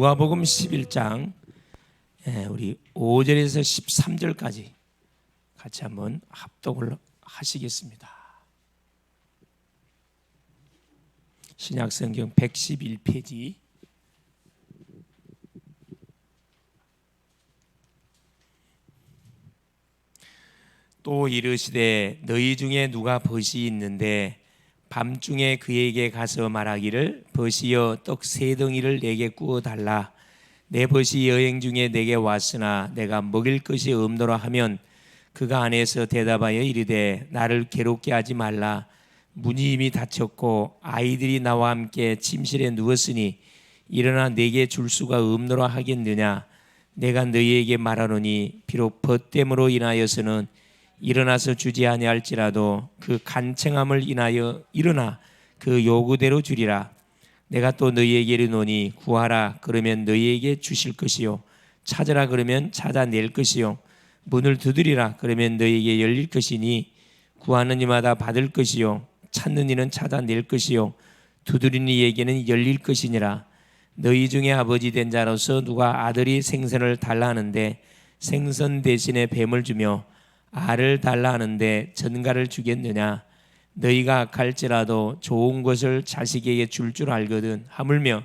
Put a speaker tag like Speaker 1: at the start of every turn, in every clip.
Speaker 1: 누가복음 11장 우리 5절에서 13절까지 같이 한번 합독을 하시겠습니다. 신약성경 111페이지. 또 이르시되 너희 중에 누가 벗이 있는데 밤중에 그에게 가서 말하기를 벗이여 떡 세 덩이를 내게 구워 달라. 내 벗이 여행 중에 내게 왔으나 내가 먹일 것이 없노라 하면 그가 안에서 대답하여 이르되 나를 괴롭게 하지 말라. 문이 이미 닫혔고 아이들이 나와 함께 침실에 누웠으니 일어나 내게 줄 수가 없노라 하겠느냐. 내가 너희에게 말하노니 비록 벗됨으로 인하여서는 일어나서 주지 아니할지라도 그 간청함을 인하여 일어나 그 요구대로 주리라. 내가 또 너희에게 이르노니 구하라 그러면 너희에게 주실 것이요 찾으라 그러면 찾아낼 것이요 문을 두드리라 그러면 너희에게 열릴 것이니 구하는 이마다 받을 것이요 찾는 이는 찾아낼 것이요 두드리는 이에게는 열릴 것이니라. 너희 중에 아버지 된 자로서 누가 아들이 생선을 달라 하는데 생선 대신에 뱀을 주며 알을 달라 하는데 전갈을 주겠느냐. 너희가 갈지라도 좋은 것을 자식에게 줄 알거든 하물며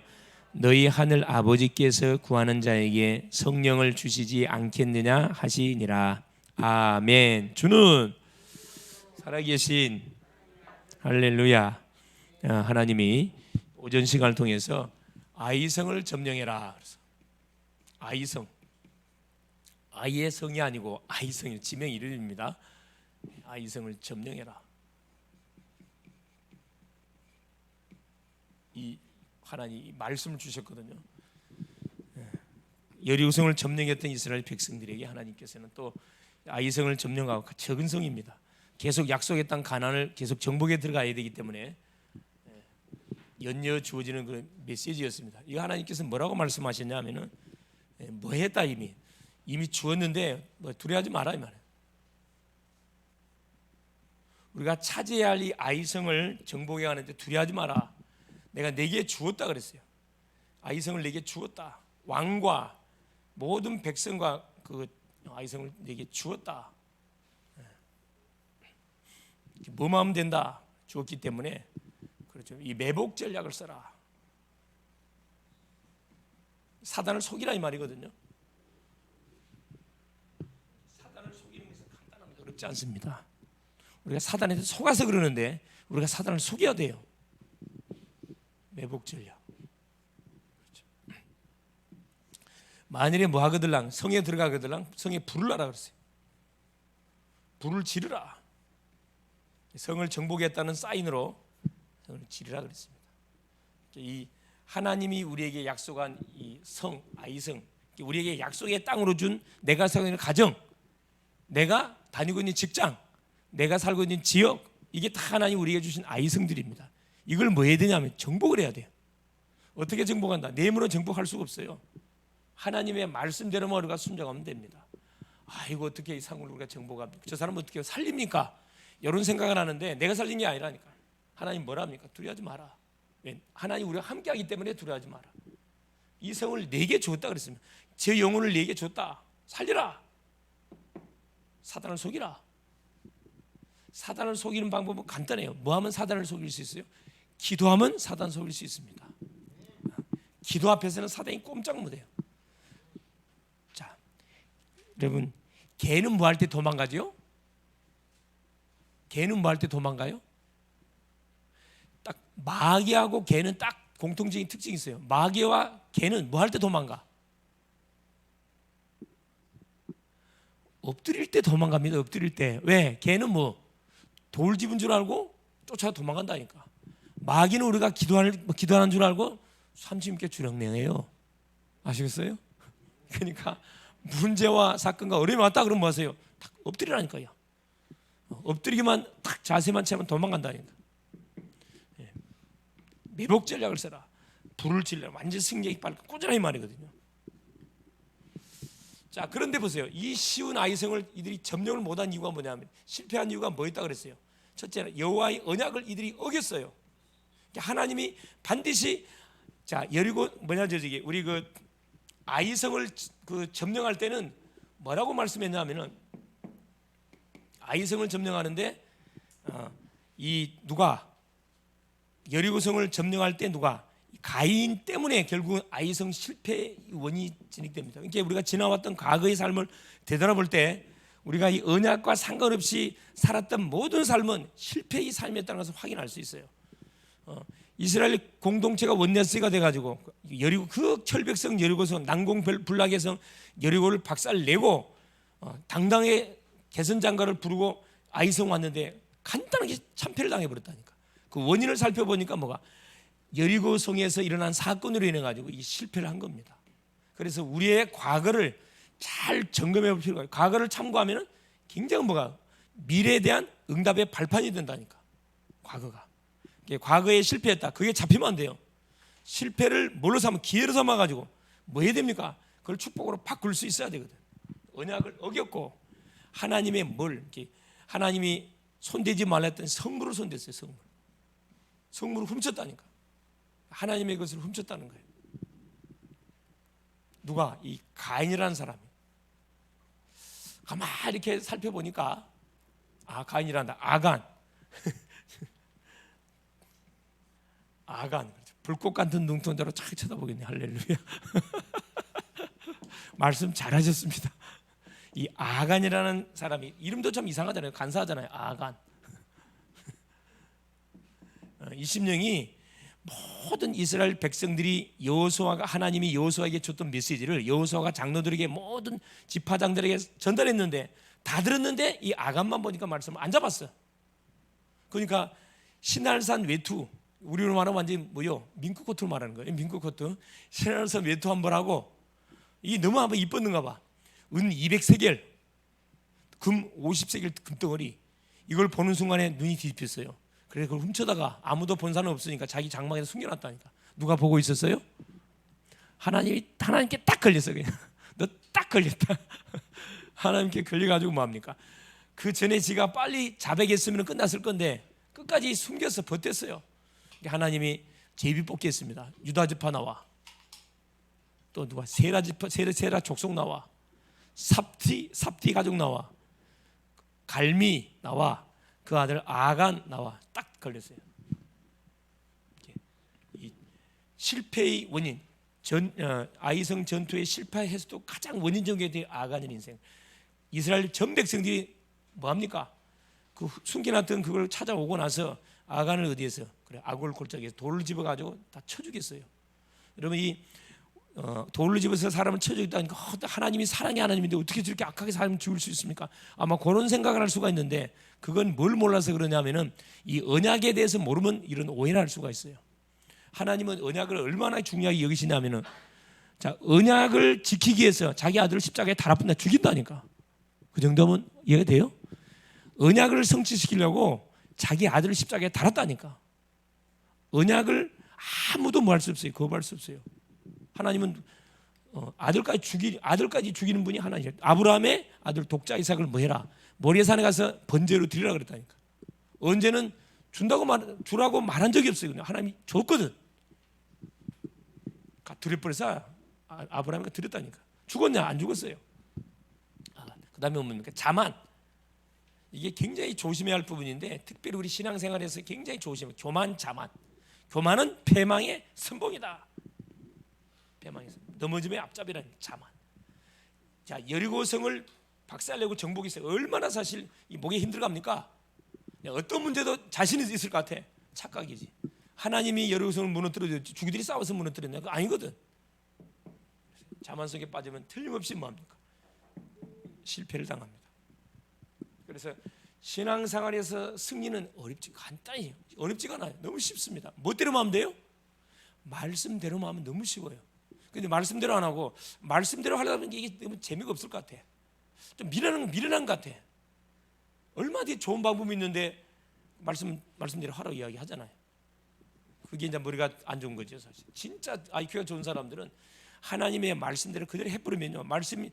Speaker 1: 너희 하늘 아버지께서 구하는 자에게 성령을 주시지 않겠느냐 하시니라. 아멘. 주는 살아계신 할렐루야. 하나님이 오전 시간을 통해서 아이성을 점령해라. 그래서 아이성, 아이의 성이 아니고 아이성이 지명 이름입니다. 아이성을 점령해라. 이 하나님이 말씀을 주셨거든요. 여리고성을 점령했던 이스라엘 백성들에게 하나님께서는 또 아이성을 점령하고 적은 성입니다. 계속 약속의 땅 가나안을 계속 정복에 들어가야 되기 때문에 연이어 주어지는 그런 메시지였습니다. 이 하나님께서 뭐라고 말씀하셨냐면은 뭐 했다 이미 주었는데 뭐 두려워하지 마라 이 말이에요. 우리가 차지해야 할 이 아이성을 정복해 가는데 두려워하지 마라. 내가 내게 주었다 그랬어요. 아이성을 내게 주었다. 왕과 모든 백성과 그 아이성을 내게 주었다. 뭐만 하면 된다. 주었기 때문에 그렇죠. 이 매복 전략을 써라. 사단을 속이라 이 말이거든요. 사단을 속이는 것은 간단합니다. 어렵지 않습니다. 우리가 사단한테 속아서 그러는데 우리가 사단을 속여야 돼요. 매복 전략. 그렇죠. 만일에 뭐 하거들랑 성에 들어가거들랑 성에 불을 놔라 그랬어요. 불을 지르라. 성을 정복했다는 사인으로 성을 지르라 그랬습니다. 이 하나님이 우리에게 약속한 이 성, 아이성, 우리에게 약속의 땅으로 준 내가 살고 있는 가정, 내가 다니고 있는 직장, 내가 살고 있는 지역, 이게 다 하나님 우리에게 주신 아이성들입니다. 이걸 뭐 해야 되냐면 정복을 해야 돼요. 어떻게 정복한다? 내 힘으로 정복할 수가 없어요. 하나님의 말씀대로만 우리가 순종하면 됩니다. 아이고 어떻게 이 상을 우리가 정복합니까? 저 사람 어떻게 살립니까? 이런 생각을 하는데 내가 살린 게 아니라니까. 하나님 뭐라 합니까? 두려워하지 마라. 왜? 하나님 우리가 함께하기 때문에 두려워하지 마라. 이 성을 내게 줬다 그랬습니다. 제 영혼을 내게 줬다. 살리라. 사단을 속이라. 사단을 속이는 방법은 간단해요. 뭐 하면 사단을 속일 수 있어요? 기도하면 사단 속일 수 있습니다. 기도 앞에서는 사단이 꼼짝 못해요. 자, 여러분, 개는 뭐 할 때 도망가죠? 개는 뭐 할 때 도망가요? 딱 마귀하고 개는 딱 공통적인 특징이 있어요. 마귀와 개는 뭐 할 때 도망가? 엎드릴 때 도망갑니다. 엎드릴 때. 왜? 개는 뭐 돌 집은 줄 알고 쫓아 도망간다니까. 마귀는 우리가 기도하는 줄 알고 삼심있게 주렁내요. 아시겠어요? 그러니까 문제와 사건과 어려움이 왔다 그러면 뭐 하세요? 딱 엎드리라니까요. 엎드리기만 딱 자세만 채면 도망간다니까. 매복 전략을 써라. 불을 질러 완전 승리의 깃발 꽂으라 이 말이거든요. 자, 그런데 보세요. 이 쉬운 아이성을 이들이 점령을 못한 이유가 뭐냐면 실패한 이유가 뭐였다 그랬어요. 첫째는 여호와의 언약을 이들이 어겼어요. 하나님이 반드시 자 여리고 뭐냐 저기 우리 그 아이성을 점령할 때는 뭐라고 말씀했냐면은, 아이성을 점령하는데 이 누가 여리고성을 점령할 때 누가 가인 때문에 결국 아이성 실패의 원인이 진행됩니다. 그러니까 우리가 지나왔던 과거의 삶을 되돌아볼 때 우리가 이 언약과 상관없이 살았던 모든 삶은 실패의 삶이었다는 것을 확인할 수 있어요. 이스라엘 공동체가 원내스가 돼가지고 여리고 그 철벽성 여리고성 난공불락의 여리고를 박살내고 당당하게 개선장가를 부르고 아이성 왔는데 간단하게 참패를 당해버렸다니까. 그 원인을 살펴보니까 뭐가 여리고성에서 일어난 사건으로 인해 가지고 이 실패를 한 겁니다. 그래서 우리의 과거를 잘 점검해 볼 필요가 있어요. 과거를 참고하면 굉장히 뭐가 미래에 대한 응답의 발판이 된다니까. 과거에 실패했다. 그게 잡히면 안 돼요. 실패를 뭘로 삼아? 기회로 삼아 가지고 뭐 해야 됩니까? 그걸 축복으로 바꿀 수 있어야 되거든. 언약을 어겼고 하나님의 하나님이 손대지 말랬던 성물을 손댔어요. 성물을 훔쳤다니까. 하나님의 것을 훔쳤다는 거예요. 누가? 이 가인이라는 사람이. 가만히 이렇게 살펴보니까 가인이란다. 아간. 아간. 불꽃 같은 눈동자로 착 쳐다보겠네. 할렐루야. 말씀 잘하셨습니다. 이 아간이라는 사람이 이름도 참 이상하잖아요. 간사하잖아요. 아간. 이 심령이 모든 이스라엘 백성들이 하나님이 여호수아에게 줬던 메시지를 여호수아가 장로들에게 모든 지파장들에게 전달했는데 다 들었는데 이 아간만 보니까 말씀을 안 잡았어. 그러니까 신할산 외투, 우리로 말하면 완전히 민크코트로 말하는 거예요. 민크코트. 신할산 외투 한번 하고 이게 너무 한번 이뻤는가 봐. 은 200세겔, 금 50세겔 금덩어리. 이걸 보는 순간에 눈이 뒤집혔어요. 그래서 그걸 훔쳐다가 아무도 본 사람 없으니까 자기 장막에서 숨겨놨다니까. 누가 보고 있었어요? 하나님께 딱 걸렸어. 그냥 너 딱 걸렸다. 하나님께 걸려가지고 뭐합니까? 그 전에 지가 빨리 자백했으면 끝났을 건데 끝까지 숨겨서 버텼어요. 하나님이 제비 뽑기 했습니다. 유다 지파 나와, 또 누가 세라 족속 나와, 삽티 가족 나와, 갈미 나와, 그 아들 아간 나와. 딱 걸렸어요. 이 실패의 원인, 아이성 전투의 실패에서도 가장 원인적인 게 아간의 인생. 이스라엘 전 백성들이 뭐합니까? 그 숨겨놨던 그걸 찾아오고 나서 아간을 어디에서? 그래, 아골 골짜기에서 돌을 집어가지고 다 쳐 죽였어요. 여러분, 이 돌을 집어서 사람을 쳐 죽였다니까 하나님이 사랑의 하나님인데 어떻게 저렇게 악하게 사람을 죽일 수 있습니까? 아마 그런 생각을 할 수가 있는데 그건 뭘 몰라서 그러냐면은 이 언약에 대해서 모르면 이런 오해를 할 수가 있어요. 하나님은 언약을 얼마나 중요하게 여기시냐면은, 자, 언약을 지키기 위해서 자기 아들을 십자가에 달아붙나 죽인다니까. 그 정도면 이해가 돼요? 언약을 성취시키려고 자기 아들을 십자가에 달았다니까. 언약을 아무도 뭐 할 수 없어요. 거부할 수 없어요. 하나님은 아들까지 죽이는 분이 하나님이에요. 아브라함의 아들 독자 이삭을 뭐 해라? 모리아산에 가서 번제로 드리라 그랬다니까. 언제는 주라고 말한 적이 없어요. 하나님이 줬거든. 드려버려서 아브라함이 드렸다니까. 죽었냐? 안 죽었어요. 그 다음에 뭡니까? 자만. 이게 굉장히 조심해야 할 부분인데 특별히 우리 신앙생활에서 굉장히 조심해요. 교만, 자만. 교만은 패망의 선봉이다. 넘어짐의 앞잡이라는 자만. 자, 여리고성을 박살내고 정복했어요. 얼마나 사실 이 목에 힘들갑니까? 어떤 문제도 자신이 있을 것 같아. 착각이지. 하나님이 여리고성을 무너뜨려줬지 주기들이 싸워서 무너뜨렸냐? 그거 아니거든. 자만 속에 빠지면 틀림없이 뭐합니까? 실패를 당합니다. 그래서 신앙생활에서 승리는 어렵지가 않아요. 너무 쉽습니다. 뭐대로만 하면 돼요? 말씀대로만 하면 너무 쉬워요. 근데 말씀대로 안 하고 말씀대로 하려다 보니까 이게 너무 재미가 없을 것 같아. 좀 미련한 것 같아. 얼마나 좋은 방법이 있는데 말씀대로 하라고 이야기하잖아요. 그게 이제 머리가 안 좋은 거죠, 사실. 진짜 IQ가 좋은 사람들은 하나님의 말씀대로 그대로 해버리면요, 말씀이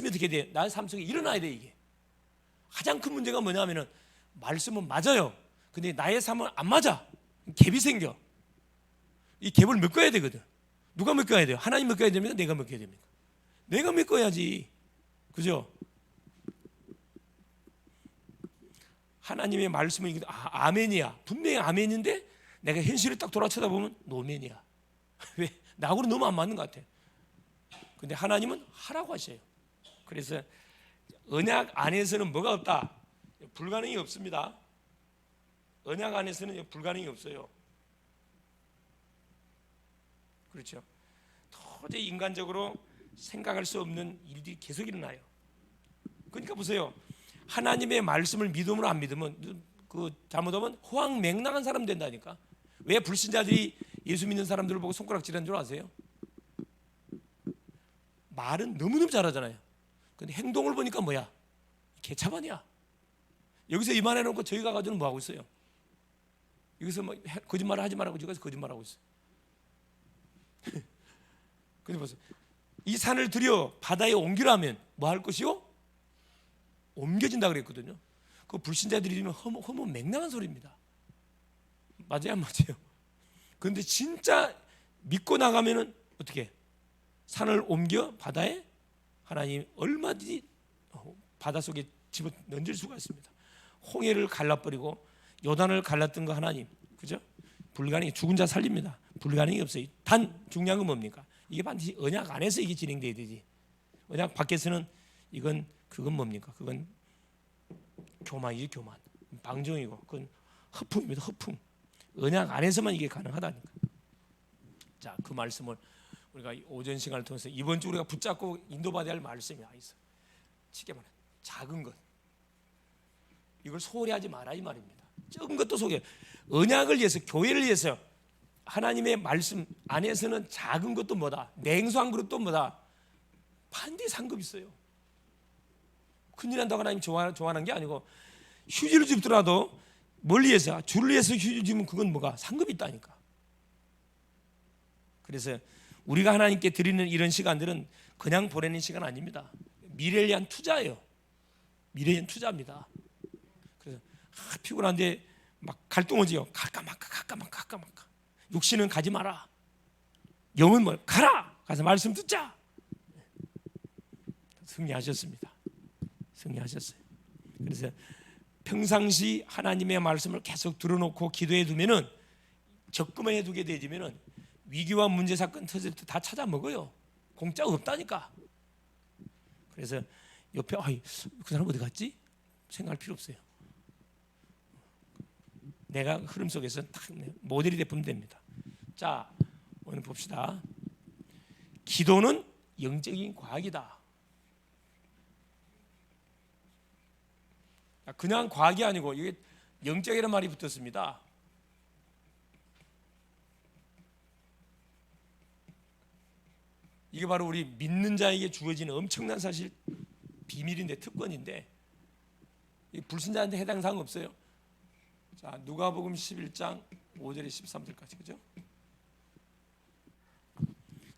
Speaker 1: 어떻게 돼? 나의 삶 속에 일어나야 돼. 이게 가장 큰 문제가 뭐냐면은 말씀은 맞아요. 근데 나의 삶은 안 맞아. 갭이 생겨. 이 갭을 메꿔야 되거든. 누가 맡겨야 돼요? 하나님 맡겨야 됩니까? 내가 맡겨야 됩니까? 내가 맡겨야지. 그죠? 하나님의 말씀을 읽으면 아멘이야. 분명히 아멘인데 내가 현실을 딱 돌아 쳐다보면 노멘이야. 왜? 나하고는 너무 안 맞는 것 같아. 근데 하나님은 하라고 하셔요. 그래서 언약 안에서는 뭐가 없다? 불가능이 없습니다. 언약 안에서는 불가능이 없어요. 그렇죠? 도저히 인간적으로 생각할 수 없는 일들이 계속 일어나요. 그러니까 보세요. 하나님의 말씀을 믿음으로 안 믿으면 잘못하면 호황맹랑한 사람 된다니까. 왜 불신자들이 예수 믿는 사람들을 보고 손가락질하는 줄 아세요? 말은 너무너무 잘하잖아요. 근데 행동을 보니까 뭐야? 개차반이야. 여기서 이만해놓고 저희 가가지고는 뭐하고 있어요? 여기서 뭐 거짓말을 하지 말라고 저기서 거짓말하고 있어요. 근데 보세요. 이 산을 들여 바다에 옮기라면 뭐 할 것이요? 옮겨진다 그랬거든요. 그 불신자들이 들으면 허무 맹랑한 소리입니다. 맞아요, 안 맞아요? 그런데 진짜 믿고 나가면은 어떻게? 산을 옮겨 바다에 하나님 얼마든지 바닷속에 집어 던질 수가 있습니다. 홍해를 갈라버리고 요단을 갈랐던 거 하나님, 그죠? 불가능해. 죽은 자 살립니다. 불가능이 없어요. 단 중요한 건 뭡니까? 이게 반드시 언약 안에서 이게 진행돼야 되지. 언약 밖에서는 그건 뭡니까? 그건 교만이지, 교만. 방종이고 그건 허풍입니다. 허풍. 언약 안에서만 이게 가능하다니까. 자, 그 말씀을 우리가 오전 시간을 통해서 이번 주 우리가 붙잡고 인도받아야 할 말씀이 있어. 쉽게 말해 작은 것. 이걸 소홀히 하지 마라 이 말입니다. 적은 것도 소홀히. 언약을 위해서, 교회를 위해서 하나님의 말씀 안에서는 작은 것도 뭐다? 냉수한 그릇도 뭐다? 반드시 상급 있어요. 큰일 난다고 하나님 좋아하는 게 아니고 휴지를 줍더라도 멀리에서 줄을 위해서 휴지 주면 그건 뭐가? 상급이 있다니까. 그래서 우리가 하나님께 드리는 이런 시간들은 그냥 보내는 시간 아닙니다. 미래를 위한 투자예요. 미래에 대한 투자입니다. 그래서 피곤한데 막 갈등오지요. 갈까 말까. 육신은 가지 마라. 영은 뭐 가라. 가서 말씀 듣자. 승리하셨습니다. 승리하셨어요. 그래서 평상시 하나님의 말씀을 계속 들어놓고 기도해 두면은 적금해 두게 되지면은 위기와 문제 사건 터질 때 다 찾아 먹어요. 공짜가 없다니까. 그래서 옆에 그 사람 어디 갔지? 생각할 필요 없어요. 내가 흐름 속에서 딱 모델이 되면 됩니다. 자, 오늘 봅시다. 기도는 영적인 과학이다. 그냥 과학이 아니고 이게 영적이라는 말이 붙었습니다. 이게 바로 우리 믿는 자에게 주어지는 엄청난 사실 비밀인데 특권인데 불신자한테 해당 사항 없어요. 자, 누가복음 11장 5절에 13절까지 그죠?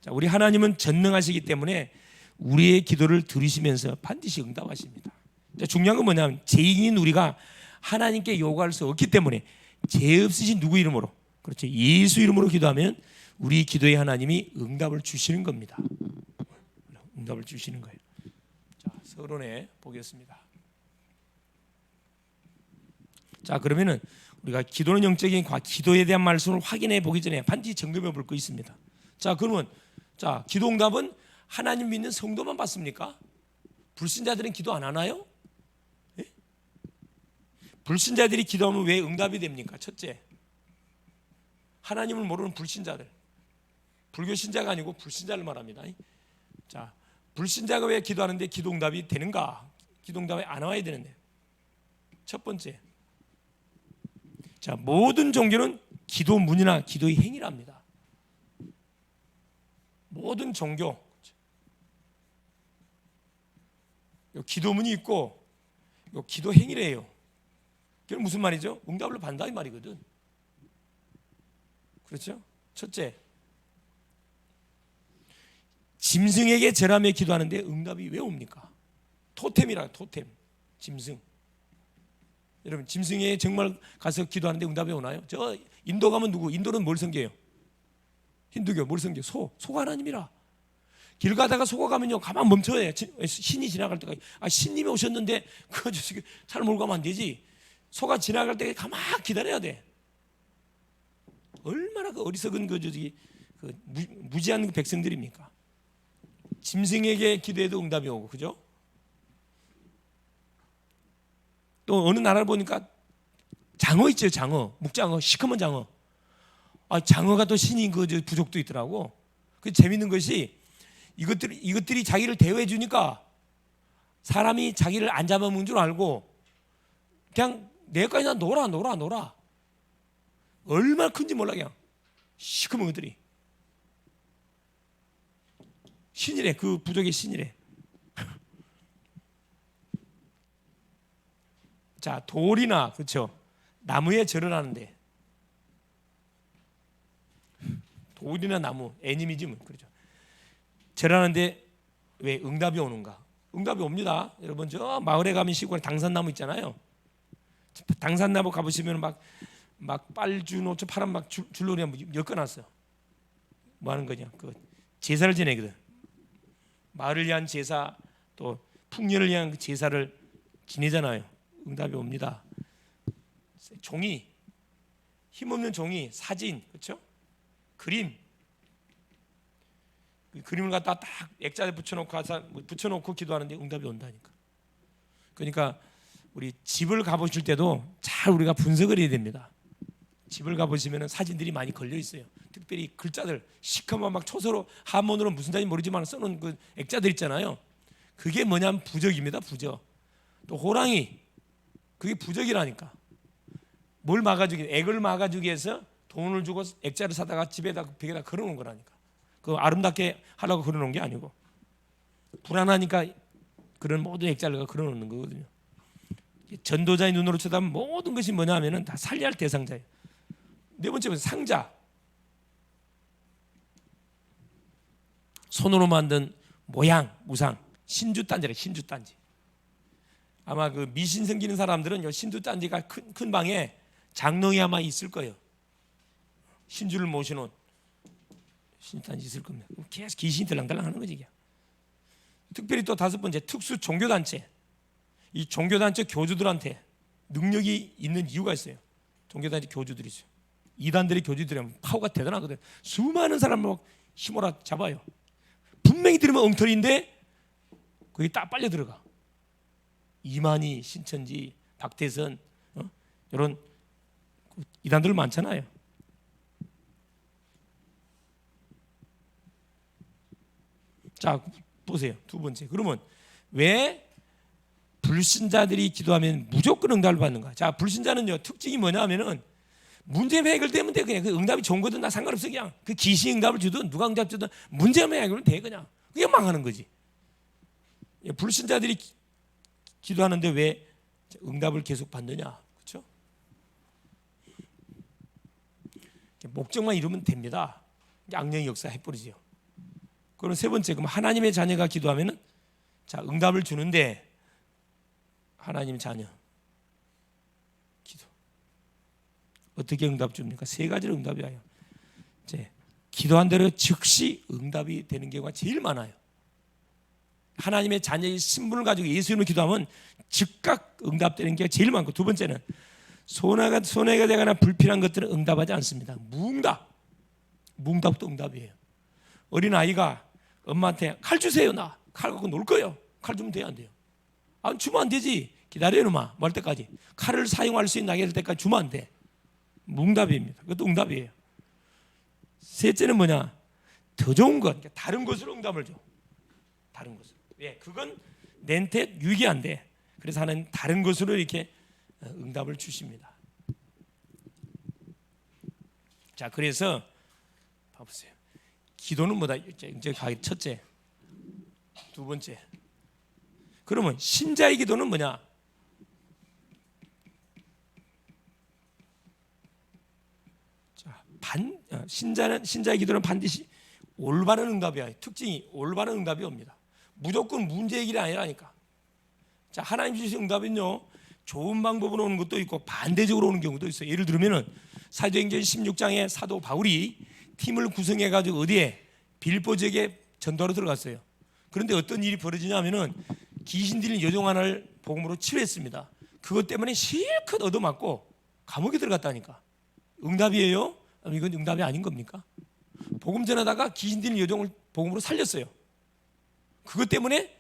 Speaker 1: 자, 우리 하나님은 전능하시기 때문에 우리의 기도를 들으시면서 반드시 응답하십니다. 자, 중요한 건 뭐냐면 죄인인 우리가 하나님께 요구할 수 없기 때문에 죄 없으신 누구 이름으로? 그렇죠. 예수 이름으로 기도하면 우리 기도에 하나님이 응답을 주시는 겁니다. 응답을 주시는 거예요. 자, 서론에 보겠습니다. 자, 그러면은 우리가 기도는 영적인 기도에 대한 말씀을 확인해 보기 전에 반드시 점검해 볼 거 있습니다. 자, 그러면 기도 응답은 하나님 믿는 성도만 받습니까? 불신자들은 기도 안 하나요? 예? 불신자들이 기도하면 왜 응답이 됩니까? 첫째, 하나님을 모르는 불신자들. 불교 신자가 아니고 불신자를 말합니다. 자, 불신자가 왜 기도하는데 기도 응답이 되는가? 기도 응답이 안 와야 되는데. 첫 번째, 자, 모든 종교는 기도문이나 기도의 행위랍니다. 모든 종교 기도문이 있고 기도 행위래요. 그게 무슨 말이죠? 응답을 받는다 이 말이거든. 그렇죠? 첫째, 짐승에게 절하며 기도하는데 응답이 왜 옵니까? 토템이라 토템, 짐승. 여러분, 짐승에 정말 가서 기도하는데 응답이 오나요? 저 인도 가면 누구? 인도는 뭘 섬겨요? 힌두교, 몰성교, 소가 하나님이라. 길 가다가 소가 가면요 가만 멈춰야 해. 신이 지나갈 때까지. 신님이 오셨는데 그 차를 몰고 가면 안 되지. 소가 지나갈 때까지 가만 기다려야 돼. 얼마나 그 어리석은 그 무지한 그 백성들입니까? 짐승에게 기도해도 응답이 오고, 그죠? 또 어느 나라를 보니까 장어 있죠, 장어, 묵장어, 시커먼 장어. 장어가 또 신인 그 부족도 있더라고. 그 재밌는 것이 이것들이 자기를 대우해 주니까 사람이 자기를 안 잡아먹는 줄 알고 그냥 내까지 놀아. 얼마나 큰지 몰라. 그냥 시커먼 것들이 신이래. 그 부족의 신이래. 자, 돌이나, 그렇죠, 나무에 절을 하는데, 돌이나 나무, 애니미즘은 그렇죠, 절하는데 왜 응답이 오는가? 응답이 옵니다. 여러분, 저 마을에 가면 시골에 당산나무 있잖아요. 당산나무 가보시면 막 빨주노초 파란 막 줄놀이 엮어놨어요. 뭐 하는 거냐? 그 제사를 지내거든. 마을을 위한 제사, 또 풍년을 위한 그 제사를 지내잖아요. 응답이 옵니다. 종이, 힘없는 종이, 사진, 그렇죠? 그림, 그 그림을 갖다 딱 액자에 붙여놓고 기도하는데 응답이 온다니까. 그러니까 우리 집을 가보실 때도 잘 우리가 분석을 해야 됩니다. 집을 가보시면 사진들이 많이 걸려 있어요. 특별히 글자들 시커먼 막 초서로 한문으로 무슨 단지 모르지만 써놓은 그 액자들 있잖아요. 그게 뭐냐면 부적입니다. 부적. 또 호랑이, 그게 부적이라니까. 뭘 막아주기, 액을 막아주기 위해서 돈을 주고 액자를 사다가 집에다 벽에다 걸어놓은 거라니까. 그 아름답게 하려고 걸어놓은 게 아니고 불안하니까 그런 모든 액자를 걸어놓는 거거든요. 전도자의 눈으로 쳐다보면 모든 것이 뭐냐면은 다 살려야 할 대상자예요. 네 번째는 상자. 손으로 만든 모양, 우상, 신주단지래. 신주단지. 아마 그 미신 생기는 사람들은 신주단지가 큰 방에 장롱이 아마 있을 거예요. 신주를 모셔놓은 신주단지 있을 겁니다. 계속 귀신이 들랑달랑 하는 거지. 특별히 또 다섯 번째, 특수 종교단체. 이 종교단체 교주들한테 능력이 있는 이유가 있어요. 종교단체 교주들이 있어요. 이단들의 교주들이면 파워가 대단하거든. 수많은 사람을 힘으로 잡아요. 분명히 들으면 엉터리인데 그게 딱 빨려 들어가. 이만희, 신천지, 박태선, 이런 이단들 많잖아요. 자, 보세요. 두 번째. 그러면 왜 불신자들이 기도하면 무조건 응답을 받는가? 자, 불신자는요 특징이 뭐냐면은 문제만 해결되면 돼. 그냥 그 응답이 좋은 거든 나 상관없어. 그냥 그 귀신 응답을 주든 누가 응답 주든 문제만 해결되면 돼. 그냥 그게 망하는 거지. 불신자들이 기도하는데 왜 응답을 계속 받느냐? 그렇죠? 목적만 이루면 됩니다. 악령의 역사 해버리죠. 그럼 세 번째, 그럼 하나님의 자녀가 기도하면은 자 응답을 주는데 하나님 자녀 기도 어떻게 응답 줍니까? 세 가지로 응답이 와요. 이제 기도한 대로 즉시 응답이 되는 경우가 제일 많아요. 하나님의 자녀의 신분을 가지고 예수 이름으로 기도하면 즉각 응답되는 게 제일 많고, 두 번째는 손해가 되거나 불필요한 것들은 응답하지 않습니다. 무응답도 응답이에요. 어린 아이가 엄마한테 칼 주세요. 나 칼 갖고 놀 거예요. 칼 주면 돼요, 안 돼요? 주면 안 되지. 기다려 놈아. 뭐 할 때까지 칼을 사용할 수 있는 나게 될 때까지 주면 안 돼. 무응답입니다. 그것도 응답이에요. 셋째는 뭐냐? 더 좋은 것, 다른 것으로 응답을 줘. 다른 것으로. 왜? 그건 내한테 유익이 안 돼. 그래서 하나님 다른 것으로 이렇게 응답을 주십니다. 자, 그래서 봐보세요. 기도는 뭐다? 이제 첫째, 두 번째. 그러면 신자의 기도는 뭐냐? 자, 신자의 기도는 반드시 올바른 응답이야. 특징이 올바른 응답이 옵니다. 무조건 문제 해결이 아니라니까. 자, 하나님 주신 응답은요 좋은 방법으로 오는 것도 있고 반대적으로 오는 경우도 있어요. 예를 들면은 사도행전 16장에 사도 바울이 팀을 구성해 가지고 어디에 빌보 지역에 전도하러 들어갔어요. 그런데 어떤 일이 벌어지냐면은 귀신 들린 여종 하나를 복음으로 치료했습니다. 그것 때문에 실컷 얻어맞고 감옥에 들어갔다니까. 응답이에요? 이건 응답이 아닌 겁니까? 복음 전하다가 귀신 들린 여종을 복음으로 살렸어요. 그것 때문에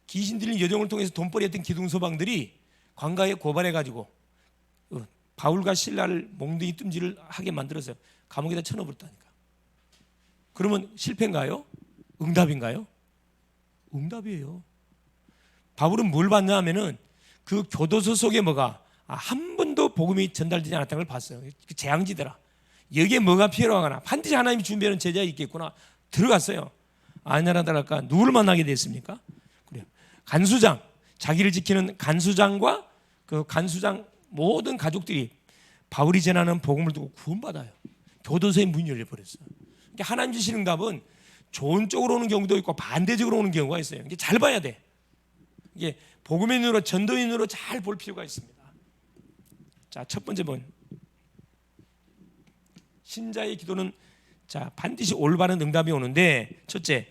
Speaker 1: 귀신 들린 여종을 통해서 돈벌이했던 기둥서방들이 관가에 고발해가지고 바울과 실라를 몽둥이 뜸질을 하게 만들어서 감옥에다 쳐넣어버렸다니까. 그러면 실패인가요? 응답인가요? 응답이에요. 바울은 뭘 봤냐 하면은 그 교도소 속에 뭐가 한 번도 복음이 전달되지 않았다는 걸 봤어요. 그 재앙지더라. 여기에 뭐가 필요하거나 하나 반드시 하나님이 준비하는 제자가 있겠구나. 들어갔어요. 아니라달까 누구를 만나게 됐습니까? 그래요. 간수장, 자기를 지키는 간수장과 그 간수장 모든 가족들이 바울이 전하는 복음을 듣고 구원받아요. 교도소의 문이 열려버렸어요. 그러니까 하나님 주시는 응답은 좋은 쪽으로 오는 경우도 있고 반대적으로 오는 경우가 있어요. 이게 잘 봐야 돼. 이게 복음의 눈으로, 전도의 눈으로 잘 볼 필요가 있습니다. 자, 첫 번째 본 신자의 기도는 자 반드시 올바른 응답이 오는데, 첫째,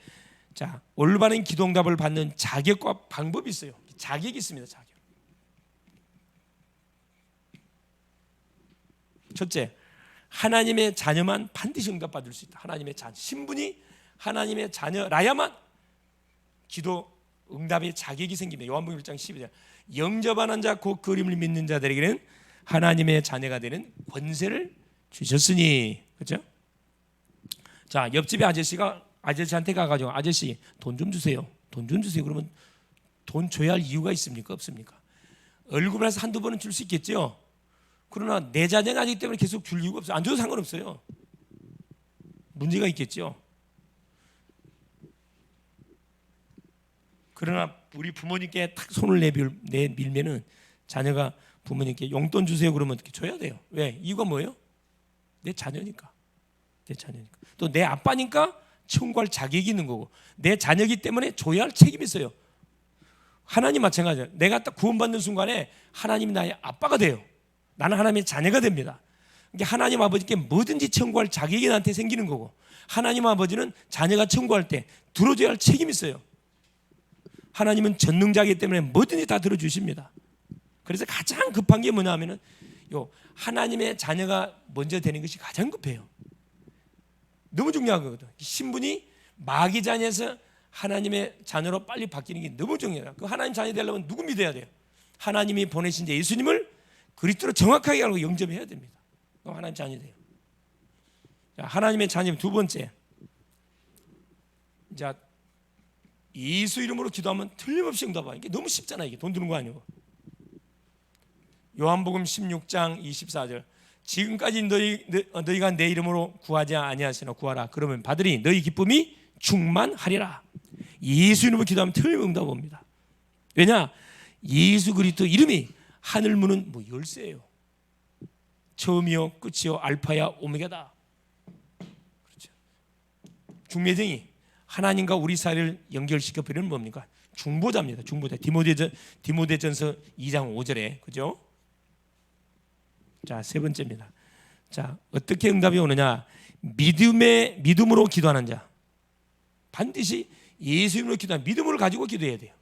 Speaker 1: 자 올바른 기도 응답을 받는 자격과 방법이 있어요. 자격이 있습니다. 자격. 첫째, 하나님의 자녀만 반드시 응답받을 수 있다. 하나님의 자녀, 신분이 하나님의 자녀라야만 기도 응답의 자격이 생깁니다. 요한복음 1장 12절. 영접하는 자 곧 그 이름을 믿는 자들에게는 하나님의 자녀가 되는 권세를 주셨으니. 그렇죠? 자, 옆집에 아저씨가 아저씨한테 가가지고 아저씨 돈 좀 주세요. 돈 좀 주세요. 그러면 돈 줘야 할 이유가 있습니까? 없습니까? 얼굴을 해서 한두 번은 줄 수 있겠죠. 그러나 내 자녀가 아니기 때문에 계속 줄 이유가 없어요. 안 줘도 상관없어요. 문제가 있겠죠. 그러나 우리 부모님께 탁 손을 내밀면은 자녀가 부모님께 용돈 주세요 그러면 어떻게 줘야 돼요. 왜? 이유가 뭐예요? 내 자녀니까. 내 자녀니까. 또 내 아빠니까 청구할 자격이 있는 거고, 내 자녀이기 때문에 줘야 할 책임이 있어요. 하나님 마찬가지예요. 내가 딱 구원받는 순간에 하나님이 나의 아빠가 돼요. 나는 하나님의 자녀가 됩니다. 그러니까 하나님 아버지께 뭐든지 청구할 자격이 나한테 생기는 거고, 하나님 아버지는 자녀가 청구할 때 들어줘야 할 책임이 있어요. 하나님은 전능자이기 때문에 뭐든지 다 들어주십니다. 그래서 가장 급한 게 뭐냐 하면은 하나님의 자녀가 먼저 되는 것이 가장 급해요. 너무 중요한 거거든. 신분이 마귀 자녀에서 하나님의 자녀로 빨리 바뀌는 게 너무 중요해요. 그 하나님 자녀 되려면 누구 믿어야 돼요? 하나님이 보내신 예수님을 그리스도로 정확하게 알고 영접해야 됩니다. 그럼 하나님 자녀 돼요. 자, 하나님의 자녀 두 번째. 자, 예수 이름으로 기도하면 틀림없이 응답하는 게 너무 쉽잖아요. 이게 돈 드는 거 아니고. 요한복음 16장 24절. 지금까지 너희가 내 이름으로 구하지 아니하시나 구하라. 그러면 받으리. 너희 기쁨이 충만하리라. 예수 이름으로 기도하면 틀림없이 응답 옵니다. 왜냐? 예수 그리스도 이름이 하늘 무는 열쇠예요. 처음이요 끝이요 알파야 오메가다. 그렇죠. 중매쟁이 하나님과 우리 사이를 연결시켜 버리는 뭡니까? 중보자입니다. 중보자. 디모데전서 2장 5절에 그죠? 자, 세 번째입니다. 자, 어떻게 응답이 오느냐? 믿음으로 기도하는 자. 반드시 예수 이름으로 기도하는 믿음을 가지고 기도해야 돼요.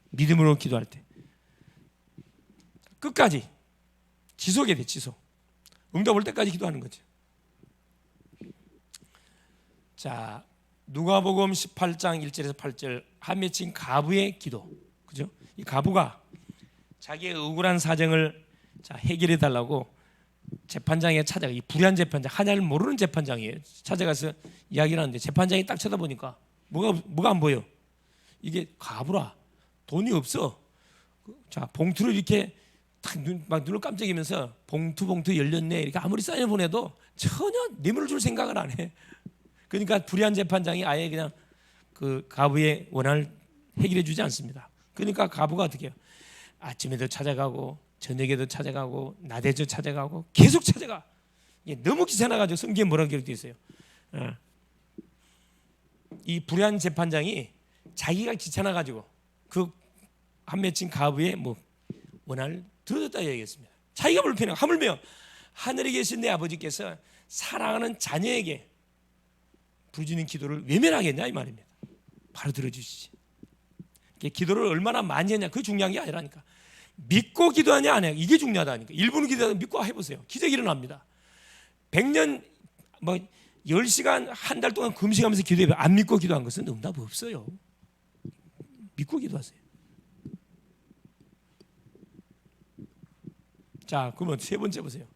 Speaker 1: 믿음으로 기도할 때 끝까지 지속해야 돼. 지속. 응답 올 때까지 기도하는 거죠. 자, 누가복음 18장 1절에서 8절 한 맺힌 가부의 기도. 그죠? 이 가부가 자기의 억울한 사정을 해결해 달라고 재판장에 찾아가. 이 불의한 재판장, 하나를 모르는 재판장이에요. 찾아가서 이야기를 하는데 재판장이 딱 쳐다보니까 뭐가 안 보여? 이게 가부라. 돈이 없어. 자, 봉투를 이렇게 막 눈을 깜짝이면서 봉투 열렸네. 이렇게 아무리 사인을 보내도 전혀 뇌물을 줄 생각을 안 해. 그러니까 불의한 재판장이 아예 그냥 그 가부의 원한을 해결해 주지 않습니다. 그러니까 가부가 어떻게 해요? 아침에도 찾아가고 저녁에도 찾아가고 낮에도 찾아가고 계속 찾아가. 이게 너무 귀찮아가지고 성경에 뭐라고 기록되어 있어요? 이 불의한 재판장이 자기가 귀찮아가지고 그 한 맺힌 가부의 원한을 들어줬다 얘기했습니다. 자기가 불편해. 하물며 하늘에 계신 내 아버지께서 사랑하는 자녀에게 부르짖는 기도를 외면하겠냐 이 말입니다. 바로 들어주시지. 기도를 얼마나 많이 했냐 그게 중요한 게 아니라니까. 믿고 기도하냐 안 해, 이게 중요하다니까. 1분 기도하다 믿고 해보세요. 기적이 일어납니다. 100년 10시간 한 달 동안 금식하면서 기도해 안 믿고 기도한 것은 응답 없어요. 믿고 기도하세요. 자, 그러면 세 번째 보세요.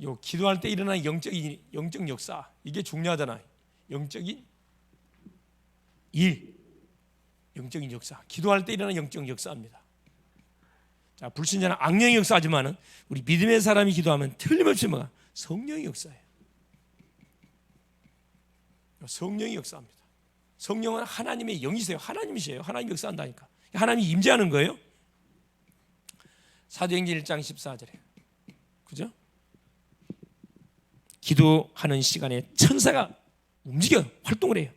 Speaker 1: 요 기도할 때 일어나는 영적 역사, 이게 중요하잖아요. 영적인 일, 영적인 역사. 기도할 때 일어나는 영적 역사입니다. 자, 불신자는 악령의 역사하지만은 우리 믿음의 사람이 기도하면 틀림없이 뭐가 성령의 역사예요. 성령의 역사입니다. 성령은 하나님의 영이세요. 하나님이세요. 하나님 역사한다니까. 하나님이 임재하는 거예요. 사도행전 1장 14절에 그죠? 기도하는 시간에 천사가 움직여 활동을 해요.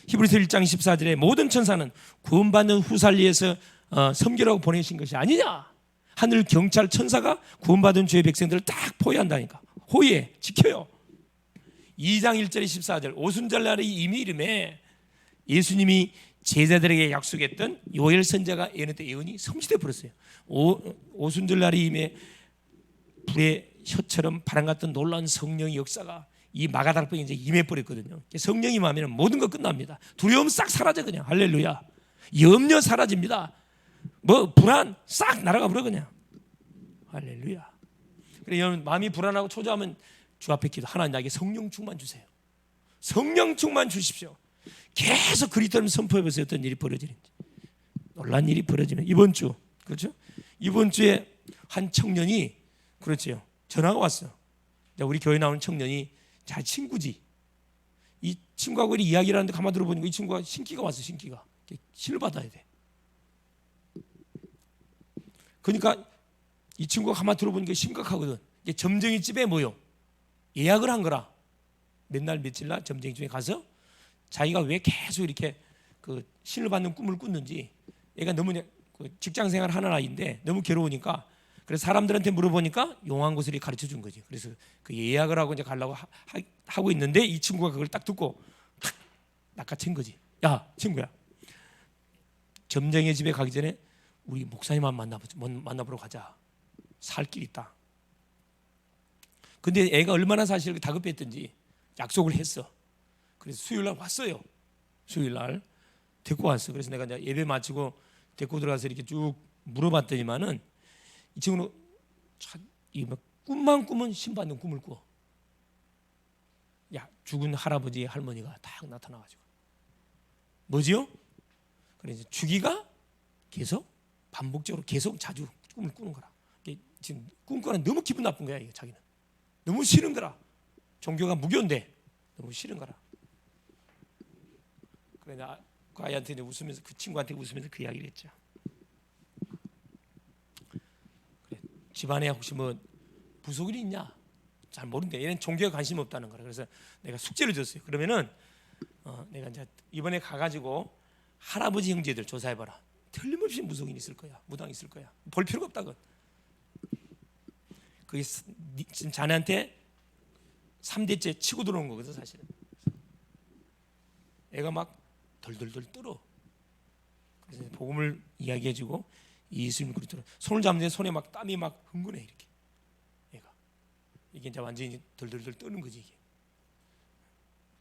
Speaker 1: 히브리서 1장 14절에 모든 천사는 구원받는 후사를 위해서 섬기라고 보내신 것이 아니냐. 하늘 경찰 천사가 구원받은 죄의 백성들을 딱 포위한다니까. 호위해 지켜요. 2장 1절에 14절 오순절날의 이미 이름에 예수님이 제자들에게 약속했던 요엘 선지자가 예언했던 예언이 성취돼 버렸어요. 오순절날의 임에 불의 혀처럼 바람 같은 놀라운 성령의 역사가 이 마가다락방에 이제 임해 버렸거든요. 성령이 임하면 모든 것 끝납니다. 두려움 싹 사라져 그냥. 할렐루야. 염려 사라집니다. 불안 싹 날아가 버려 그냥. 할렐루야. 그래 여러분 마음이 불안하고 초조하면 주 앞에 기도. 하나님 나에게 성령 충만 주세요. 성령 충만 주십시오. 계속 그리스도를 선포해 보세요. 어떤 일이 벌어지는지. 놀란 일이 벌어지면 이번 주 그렇죠? 이번 주에 한 청년이 그렇죠. 전화가 왔어. 우리 교회 나오는 청년이 자 친구지. 이 친구하고 이야기를 하는데 가만 들어보니까 이 친구가 신기가 왔어. 신기가 신을 받아야 돼. 그러니까 이 친구가 가만 들어보니까 심각하거든. 점쟁이 집에 뭐요? 예약을 한 거라. 맨날 며칠 날 점쟁이 집에 가서 자기가 왜 계속 이렇게 그 신을 받는 꿈을 꾸는지, 얘가 너무 직장 생활 하는 아이인데 너무 괴로우니까 그래서 사람들한테 물어보니까 용한 곳을 가르쳐 준 거지. 그래서 그 예약을 하고 이제 가려고 하고 있는데 이 친구가 그걸 딱 듣고 탁 낚아챈 거지. 야 친구야, 점쟁이 집에 가기 전에 우리 목사님만 만나보러 가자. 살 길 있다. 근데 애가 얼마나 사실 다급했던지 약속을 했어. 그래서 수요일 날 왔어요. 수요일 날 데리고 왔어. 그래서 내가 이제 예배 마치고 데리고 들어가서 이렇게 쭉 물어봤더니만은 이 친구는 꿈만 꾸면 신받는 꿈을 꿔. 야, 죽은 할아버지 할머니가 딱 나타나가지고 뭐지요? 그래서 주기가 계속 반복적으로 계속 자주 꿈을 꾸는 거라. 지금 꿈꾸는 너무 기분 나쁜 거야. 이게 자기는 너무 싫은 거라. 종교가 무교인데 너무 싫은 거라. 그래 그 아이한테 웃으면서 그 친구한테 웃으면서 그 이야기를 했죠. 그래, 집안에 혹시 부속일이 있냐? 잘 모른대. 얘는 종교에 관심 없다는 거라. 그래서 내가 숙제를 줬어요. 그러면은 내가 이제 이번에 가가지고 할아버지 형제들 조사해봐라. 틀림없이 무속인 있을 거야. 무당 있을 거야. 볼 필요가 없다고. 그게 지금 자네한테 3대째 치고 들어온 거거든 사실은. 애가 막 덜덜덜 떨어. 그래서 복음을 이야기해주고 예수님 그리스도 손을 잡는데 손에 막 땀이 막 흥건해 이렇게. 애가 이게 이제 완전히 덜덜덜 떠는 거지 이게.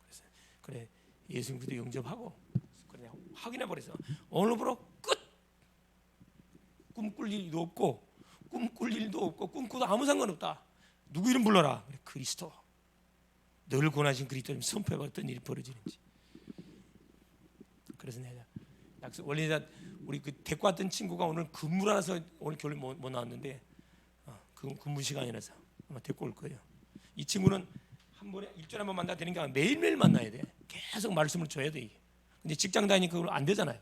Speaker 1: 그래서 그래 예수님 그리스도 영접하고 그냥 확인해 버렸어. 오늘부로 끝. 꿈꿀 일도 없고 꿈꿀 일도 없고 꿈꾸도 아무 상관없다. 누구 이름 불러라. 그래, 그리스도. 늘 권하신 그리스도님 선포해봐. 어떤 일이 벌어지는지. 그래서 내가 약속 원래 우리 그 데리고 왔던 친구가 오늘 근무라서 오늘 교회 못 나왔는데 그 근무 시간이라서 아마 데리고 올 거예요. 이 친구는 한 번에 일주일에 한 번 만나야 되는 게 아니라 매일매일 만나야 돼. 계속 말씀을 줘야 돼. 이게. 근데 직장 다니니까 그걸 안 되잖아요.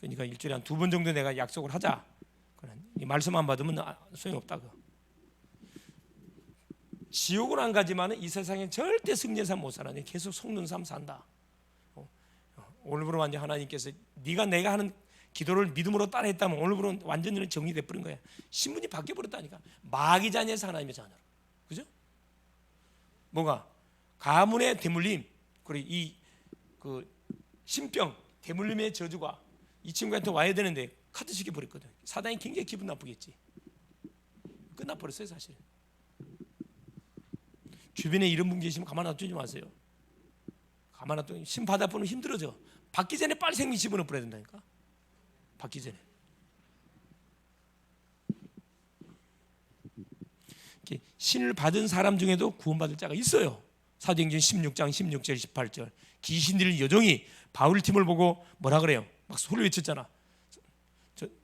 Speaker 1: 그러니까 일주일에 한 2번 정도 내가 약속을 하자. 이 말씀 안 받으면 소용없다고. 지옥은 안 가지만 이 세상에 절대 승리의 삶 못 살아. 계속 속는 삶 산다. 오늘부로 완전 하나님께서 네가 내가 하는 기도를 믿음으로 따라했다면 오늘부로 완전히 정리돼 버린 거야. 신분이 바뀌어 버렸다니까. 마귀 자녀에서 하나님의 자녀로. 그죠? 뭐가 가문의 대물림, 그리고 이그 신병 대물림의 저주가 이 친구한테 와야 되는데 카드 시켜 버렸거든. 사단이 굉장히 기분 나쁘겠지. 끝나버렸어요 사실. 주변에 이런 분 계시면 가만 놔두지 마세요. 가만 놔두면 신 받아보면 힘들어져. 받기 전에 빨리 생명 집어넣어 버려야 된다니까. 받기 전에. 신을 받은 사람 중에도 구원받을 자가 있어요. 사도행전 16장 16절 18절 귀신들이 여종이 바울 팀을 보고 뭐라 그래요? 막 소리 외쳤잖아.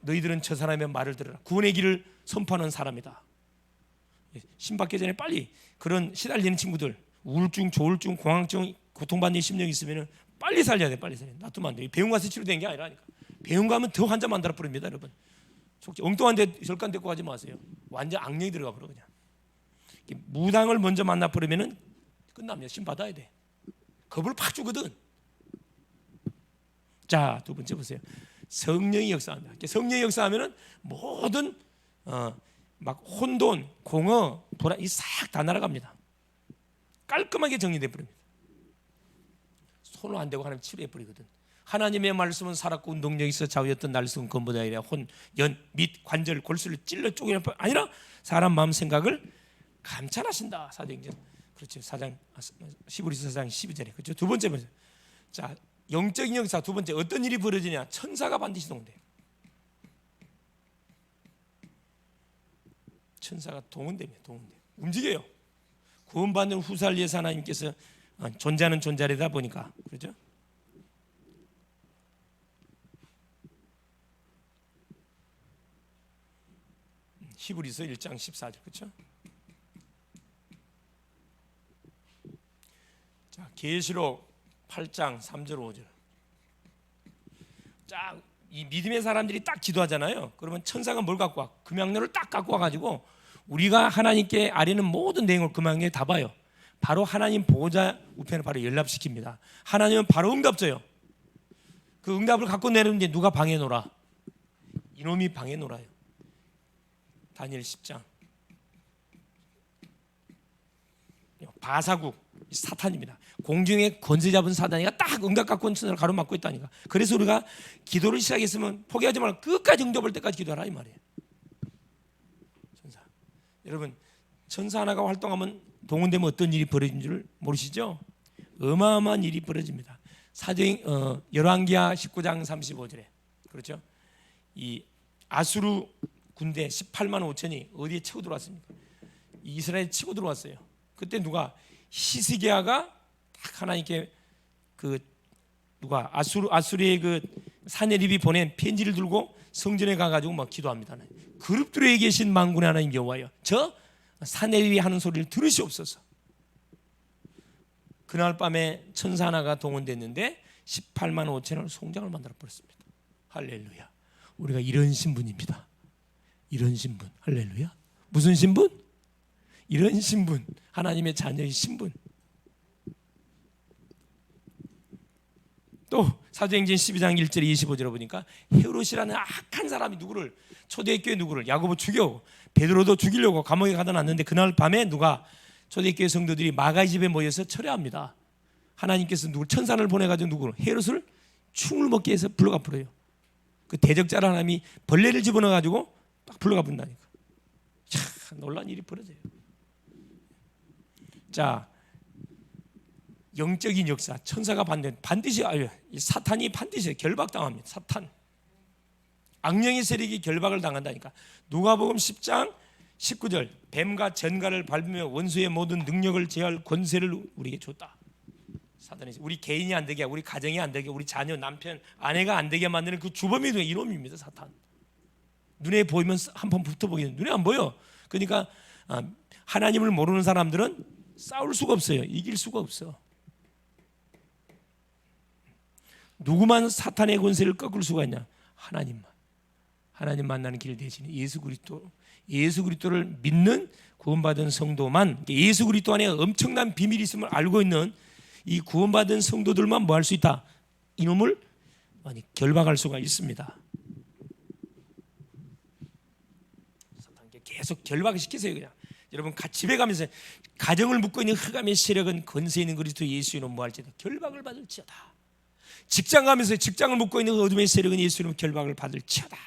Speaker 1: 너희들은 저 사람의 말을 들으라. 구원의 길을 선포하는 사람이다. 신 받기 전에 빨리 그런 시달리는 친구들, 우울증, 조울증, 공황증, 고통받는 심령이 있으면 빨리 살려야 돼. 빨리 살려야 돼. 놔두면 안 돼. 병원 가서 치료된 게 아니라니까. 병원 가면 더 환자 만들어 버립니다 여러분. 엉뚱한 데 절간 데리고 가지 마세요. 완전 악령이 들어가 버려 그냥. 무당을 먼저 만나버리면 끝납니다. 신 받아야 돼. 겁을 팍 주거든. 자, 두 번째 보세요. 성령이 역사한다. 성령이 역사하면은 모든 막 혼돈, 공허, 불안 이 싹 다 날아갑니다. 깔끔하게 정리돼 버립니다. 손을 안 대고 하나님 치료해 버리거든. 하나님의 말씀은 살았고 운동력이 있어 좌우였던 날숨 건보다 아니라 혼, 연, 밑, 관절, 골수를 찔러 쪼개는 아니라 사람 마음 생각을 감찰하신다. 사도행전 그렇죠. 4장 히브리서 4장 12절에 그렇죠. 두 번째 보세요. 자, 영적인 역사 두 번째 어떤 일이 벌어지냐? 천사가 반드시 동원돼. 천사가 동원됩니다. 동원돼. 움직여요. 구원받는 후사를 위해서 하나님께서 존재하는 존재이다 보니까 그렇죠. 히브리서 1장 14절 그렇죠. 자, 계시록 8장 3절 5절. 자, 이 믿음의 사람들이 딱 기도하잖아요. 그러면 천사가 뭘 갖고 와? 금양로를 딱 갖고 와가지고 우리가 하나님께 아뢰는 모든 내용을 금양로에 다 봐요. 바로 하나님 보호자 우편을 바로 연락시킵니다. 하나님은 바로 응답 줘요. 그 응답을 갖고 내려오는데 누가 방해 놓으라? 이놈이 방해 놓으라요. 다니엘 10장. 바사국 사탄입니다. 공중에 권세 잡은 사단이가 딱 응답 갖고 온 천사를 가로막고 있다니까. 그래서 우리가 기도를 시작했으면 포기하지 말고 끝까지 응답할 때까지 기도하라 이 말이에요. 천사. 여러분 천사 하나가 활동하면 동원되면 어떤 일이 벌어진 줄 모르시죠? 어마어마한 일이 벌어집니다. 열왕기하 19장 35절에 그렇죠? 이 아수르 군대 18만 5천이 어디에 치고 들어왔습니까? 이스라엘에 치고 들어왔어요. 그때 누가 히스기야가 딱 하나님께 그 누가 아수르의 그 사네립이 보낸 편지를 들고 성전에 가가지고 막 기도합니다. 그룹들에 계신 만군의 하나님 여호와여, 저 사네립이 하는 소리를 들으시옵소서. 그날 밤에 천사 하나가 동원됐는데 18만 5천을 송장을 만들어 버렸습니다. 할렐루야. 우리가 이런 신분입니다. 이런 신분. 할렐루야. 무슨 신분? 이런 신분. 하나님의 자녀의 신분. 또 사도행전 12장 1절 25절에 보니까 헤롯이라는 악한 사람이 누구를 초대교회 누구를 야고보 죽여 베드로도 죽이려고 감옥에 가다 놨는데 그날 밤에 누가 초대교회 성도들이 마가의 집에 모여서 철회합니다. 하나님께서 누구 천사를 보내가지고 누구를 헤롯을 충을 먹게 해서 불러가 버려요. 그 대적자를 하나님이 벌레를 집어넣어가지고 딱 불러가 본다니까. 참 놀라운 일이 벌어져요. 자, 영적인 역사, 천사가 반드시 사탄이 반드시 결박당합니다. 사탄, 악령의 세력이 결박을 당한다니까. 누가복음 10장 19절 뱀과 전갈을 밟으며 원수의 모든 능력을 제할 권세를 우리에게 줬다. 사탄이 우리 개인이 안 되게, 우리 가정이 안 되게, 우리 자녀, 남편, 아내가 안 되게 만드는 그 주범이 이놈입니다. 사탄. 눈에 보이면 한번 붙어보기는 눈에 안 보여. 그러니까 하나님을 모르는 사람들은 싸울 수가 없어요. 이길 수가 없어. 누구만 사탄의 권세를 꺾을 수가 있냐? 하나님만. 하나님 만나는 길 대신에 예수 그리스도를 믿는 구원받은 성도만, 예수 그리스도 안에 엄청난 비밀이 있음을 알고 있는 이 구원받은 성도들만 뭐 할 수 있다? 이놈을 많이 결박할 수가 있습니다. 사탄께 계속 결박을 시키세요. 그냥 여러분 집에 가면서 가정을 묶고 있는 흑암의 세력은 권세 있는 그리스도 예수 이름 뭐할지어다 결박을 받을지어다. 직장 가면서 직장을 묶고 있는 어둠의 세력은 예수 이름 결박을 받을지어다.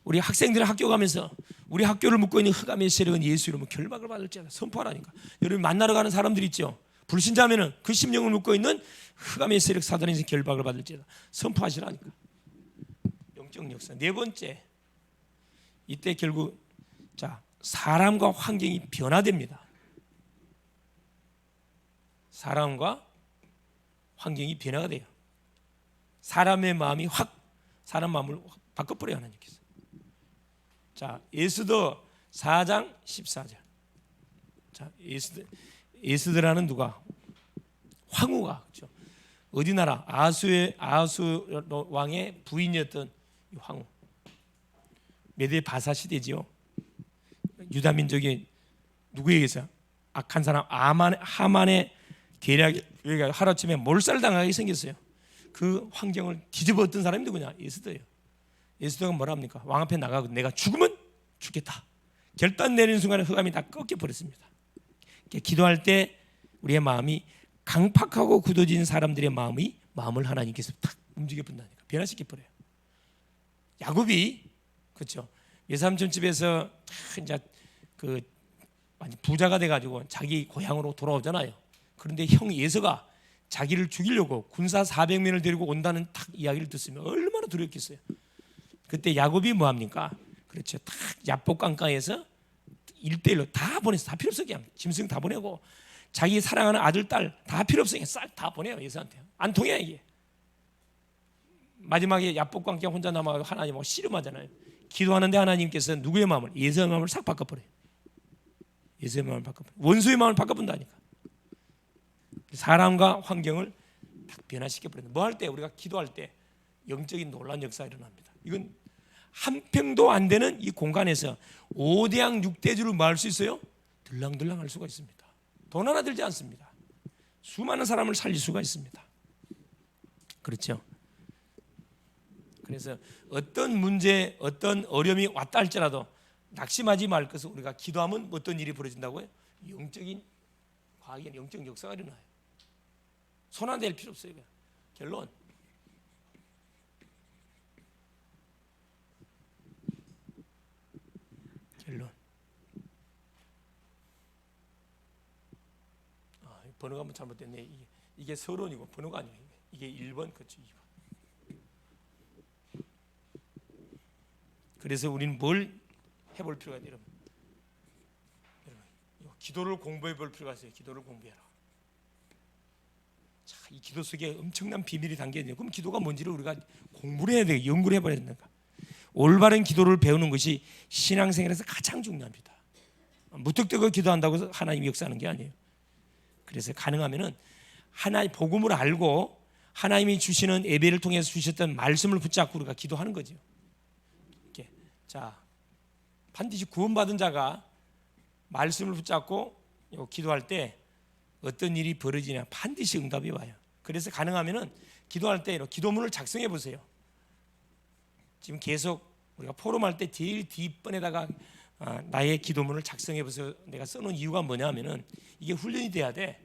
Speaker 1: 우리 학생들은 학교 가면서 우리 학교를 묶고 있는 흑암의 세력은 예수 이름 결박을 받을지어다. 선포하라니까. 여러분 만나러 가는 사람들 있죠. 불신자면은 그 심령을 묶고 있는 흑암의 세력 사단에서 결박을 받을지어다. 선포하시라니까. 영적 역사. 네 번째, 이때 결국 사람과 환경이 변화됩니다. 사람과 환경이 변화가 돼요. 사람의 마음이 사람 마음을 바꿔버려요, 하나님께서. 에스더 4장 14절. 에스더라는 누가? 황후가, 그렇죠? 어디 나라? 아수 왕의 부인이었던 황후. 메대 바사 시대지요. 유다 민족이 누구에게서? 악한 사람 하만의 계략에 하루아침에 몰살당하게 생겼어요. 그 환경을 뒤집어엎던 사람이 누구냐? 에스더예요. 에스더가 뭐라 합니까? 왕 앞에 나가고 내가 죽으면 죽겠다. 결단 내리는 순간에 흑암이 다 꺾여버렸습니다. 기도할 때 우리의 마음이 강팍하고 굳어진 사람들의 마음을 하나님께서 탁 움직여본다니까. 변화시켜버려요. 야곱이, 그렇죠, 외삼촌 집에서 이제 부자가 돼가지고 자기 고향으로 돌아오잖아요. 그런데 형 예서가 자기를 죽이려고 군사 400명을 데리고 온다는 딱 이야기를 듣으면 얼마나 두렵겠어요. 그때 야곱이 뭐합니까? 그렇죠, 딱 야복 강가에서 1대1로 다 보내서 다 필요 없어. 그냥 짐승 다 보내고 자기 사랑하는 아들 딸 다 필요 없어. 그냥 싹 다 보내요. 예서한테. 안 통해 이게. 마지막에 야복과 함께 혼자 남아서 하나님하고 씨름하잖아요. 기도하는데 하나님께서 누구의 마음을? 예서의 마음을 싹 바꿔버려요. 예서의 마음을 바꿔버려요. 원수의 마음을 바꿔본다니까. 사람과 환경을 딱 변화시켜버려요. 뭐 할 때? 우리가 기도할 때 영적인 놀라운 역사가 일어납니다. 이건 한 평도 안 되는 이 공간에서 5대양 6대주를 뭐 할 수 있어요? 들랑들랑 할 수가 있습니다. 돈 하나 들지 않습니다. 수많은 사람을 살릴 수가 있습니다. 그렇죠? 그래서 어떤 문제, 어떤 어려움이 왔다 할지라도 낙심하지 말 것을 우리가 기도하면 어떤 일이 벌어진다고요? 영적인 과학의 영적 역사가 일어나요. 손 안 댈 필요 없어요. 결론. 번호가 한번 잘못됐네. 이게 서론이고 번호가 아니에요. 이게 1번, 그렇죠, 2번. 그래서 우리는 뭘 해볼 필요가 있어요, 여러분? 기도를 공부해 볼 필요가 있어요. 기도를 공부해라. 이 기도 속에 엄청난 비밀이 담겨 있네요. 그럼 기도가 뭔지를 우리가 공부를 해야 돼요. 연구를 해봐야 된다. 올바른 기도를 배우는 것이 신앙생활에서 가장 중요합니다. 무턱대고 기도한다고 하나님이 역사하는 게 아니에요. 그래서 가능하면은 하나님 복음을 알고 하나님이 주시는 예배를 통해서 주셨던 말씀을 붙잡고 우리가 기도하는 거죠. 이렇게. 반드시 구원받은 자가 말씀을 붙잡고 기도할 때 어떤 일이 벌어지냐 반드시 응답이 와요. 그래서 가능하면은 기도할 때 기도문을 작성해 보세요. 지금 계속 우리가 포럼할 때 제일 뒷번에다가 나의 기도문을 작성해 보세요. 내가 써놓은 이유가 뭐냐면은 이게 훈련이 돼야 돼.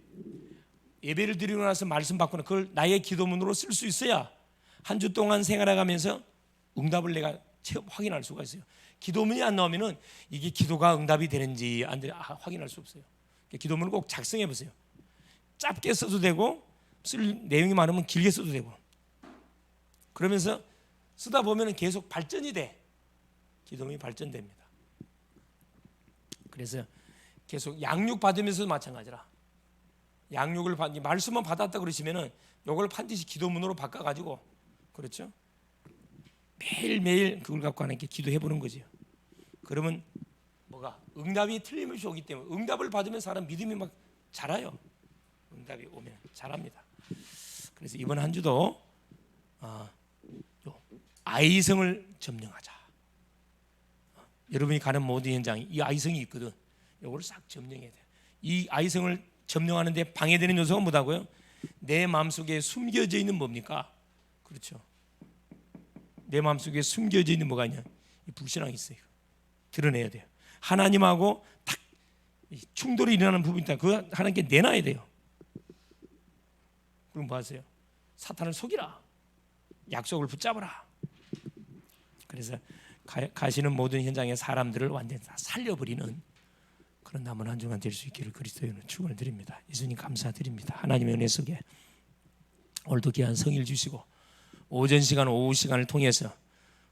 Speaker 1: 예배를 드리고 나서 말씀 받고는 그걸 나의 기도문으로 쓸 수 있어야 한 주 동안 생활해가면서 응답을 내가 확인할 수가 있어요. 기도문이 안 나오면은 이게 기도가 응답이 되는지 안 되는지 확인할 수 없어요. 기도문을 꼭 작성해 보세요. 짧게 써도 되고 쓸 내용이 많으면 길게 써도 되고. 그러면서 쓰다 보면은 계속 발전이 돼. 기도문이 발전됩니다. 그래서 계속 양육 받으면서도 마찬가지라. 양육을 말씀만 받았다 그러시면은 이걸 반드시 기도문으로 바꿔가지고, 그렇죠? 매일매일 그걸 갖고 하나님께 기도해 보는 거죠. 그러면 뭐가 응답이 틀림없이 오기 때문에 응답을 받으면 사람 믿음이 막 자라요. 응답이 오면 잘합니다. 그래서 이번 한 주도 아이성을 점령하자. 여러분이 가는 모든 현장에 이 아이성이 있거든. 이걸 싹 점령해야 돼. 이 아이성을 점령하는데 방해되는 요소가 뭐다고요? 내 마음속에 숨겨져 있는 뭡니까? 그렇죠. 내 마음속에 숨겨져 있는 뭐가 있냐? 이 불신앙이 있어요. 드러내야 돼요. 하나님하고 딱 충돌이 일어나는 부분이 있다. 그거 하나님께 내놔야 돼요. 그럼 뭐 하세요? 사탄을 속이라. 약속을 붙잡아라. 그래서 가시는 모든 현장의 사람들을 완전히 다 살려버리는 그런 남은 한 주간 될 수 있기를 그리스도의 축원을 드립니다. 예수님 감사드립니다. 하나님의 은혜 속에 오늘도 귀한 성의를 주시고 오전 시간 오후 시간을 통해서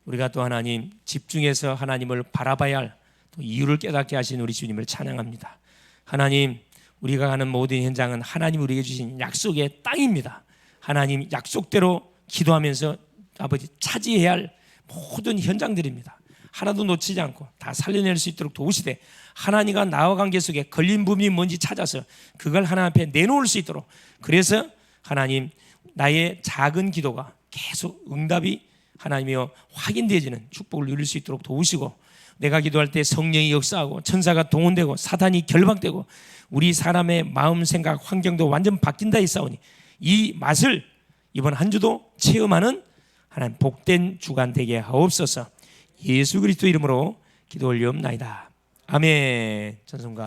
Speaker 1: 우리가 또 하나님 집중해서 하나님을 바라봐야 할 또 이유를 깨닫게 하신 우리 주님을 찬양합니다. 하나님, 우리가 가는 모든 현장은 하나님 우리에게 주신 약속의 땅입니다. 하나님 약속대로 기도하면서 아버지 차지해야 할 모든 현장들입니다. 하나도 놓치지 않고 다 살려낼 수 있도록 도우시되 하나님과 나와 관계 속에 걸린 부분이 뭔지 찾아서 그걸 하나님 앞에 내놓을 수 있도록, 그래서 하나님 나의 작은 기도가 계속 응답이 하나님이여 확인되어지는 축복을 누릴 수 있도록 도우시고, 내가 기도할 때 성령이 역사하고 천사가 동원되고 사탄이 결박되고 우리 사람의 마음 생각 환경도 완전 바뀐다 했사오니 이 맛을 이번 한 주도 체험하는 하나님 복된 주간 되게 하옵소서. 예수 그리스도 이름으로 기도 올리옵나이다. 아멘. 찬송가